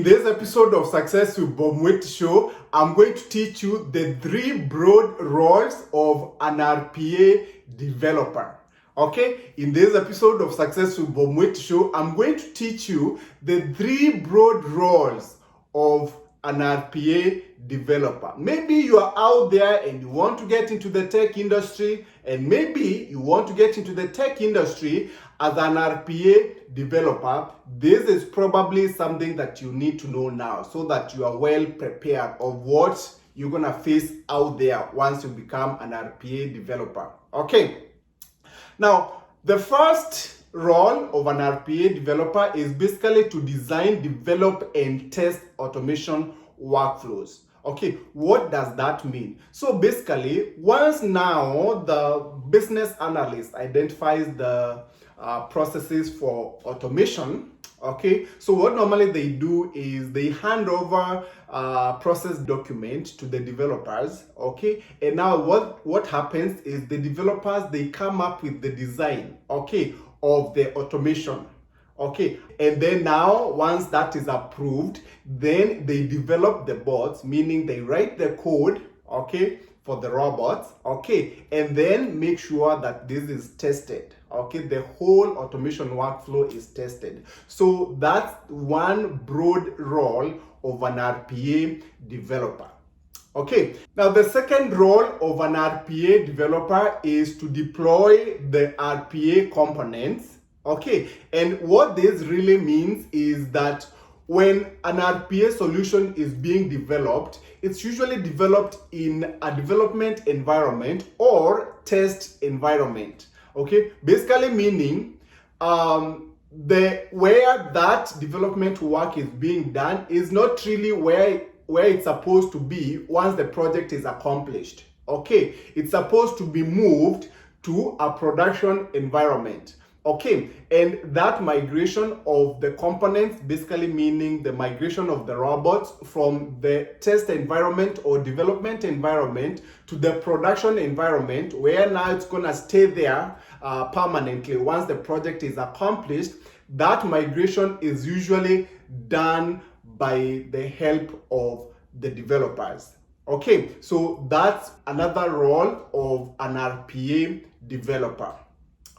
In this episode of Success with Bob Mweti Show, I'm going to teach you the 3 broad roles of an RPA developer. Okay, in this episode of Success with Bob Mweti Show, I'm going to teach you the 3 broad roles of an RPA developer. Maybe you are out there and you want to get into the tech industry, and maybe you want to get into the tech industry as an RPA developer. This is probably something that you need to know now so that you are well prepared of what you're going to face out there once you become an RPA developer. Okay. Now, the first role of an RPA developer is basically to design, develop, and test automation workflows. Okay, what does that mean? So basically, once now the business analyst identifies the processes for automation, okay, so what normally they do is they hand over process document to the developers, okay, and now what happens is the developers, they come up with the design, okay, of the automation, okay, and then now once that is approved, then they develop the bots, meaning they write the code, okay, for the robots, okay, and then make sure that this is tested, okay, the whole automation workflow is tested. So that's one broad role of an RPA developer. Okay, now the second role of an RPA developer is to deploy the RPA components. Okay, and what this really means is that when an RPA solution is being developed, it's usually developed in a development environment or test environment. Okay, basically meaning where that development work is being done is not really where it's supposed to be once the project is accomplished. Okay, it's supposed to be moved to a production environment. Okay, and that migration of the components, basically meaning the migration of the robots from the test environment or development environment to the production environment, where now it's going to stay there permanently once the project is accomplished. That migration is usually done by the help of the developers. Okay, so that's another role of an RPA developer.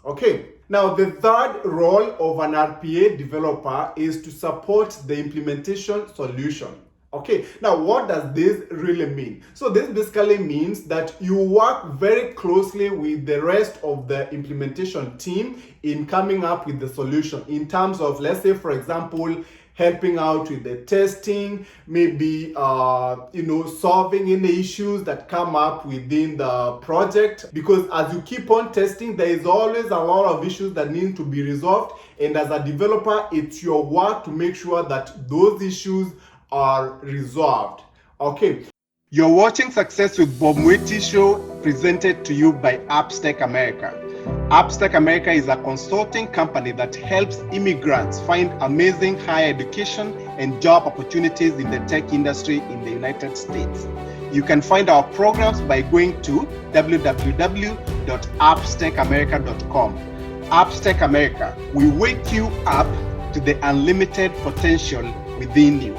Okay, now the third role of an RPA developer is to support the implementation solution. Okay, now what does this really mean? So this basically means that you work very closely with the rest of the implementation team in coming up with the solution in terms of, let's say, for example, helping out with the testing, maybe solving any issues that come up within the project, because as you keep on testing, there is always a lot of issues that need to be resolved, and as a developer, it's your work to make sure that those issues are resolved. Okay, you're watching Success with Bob Mweti Show, presented to you by Tech America. Tech America is a consulting company that helps immigrants find amazing higher education and job opportunities in the tech industry in the United States. You can find our programs by going to www.appstechamerica.com. Tech America, we wake you up to the unlimited potential within you.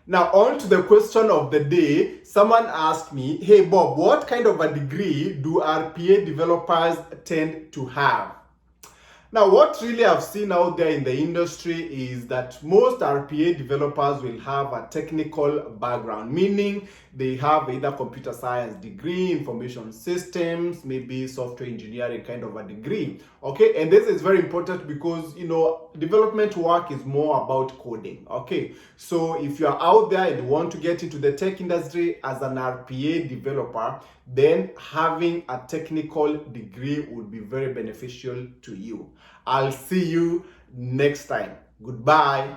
Now, on to the question of the day. Someone asked me, hey Bob, what kind of a degree do RPA developers tend to have? Now, what really I've seen out there in the industry is that most RPA developers will have a technical background, meaning they have either computer science degree, information systems, maybe software engineering kind of a degree. Okay, and this is very important because, development work is more about coding. Okay, so if you're out there and you want to get into the tech industry as an RPA developer, then having a technical degree would be very beneficial to you. I'll see you next time. Goodbye.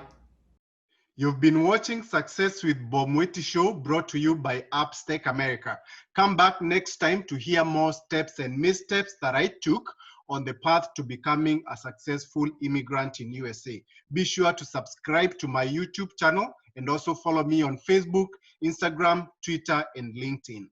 You've been watching Success with Bob Mweti Show, brought to you by Tech America. Come back next time to hear more steps and missteps that I took on the path to becoming a successful immigrant in USA. Be sure to subscribe to my YouTube channel and also follow me on Facebook, Instagram, Twitter, and LinkedIn.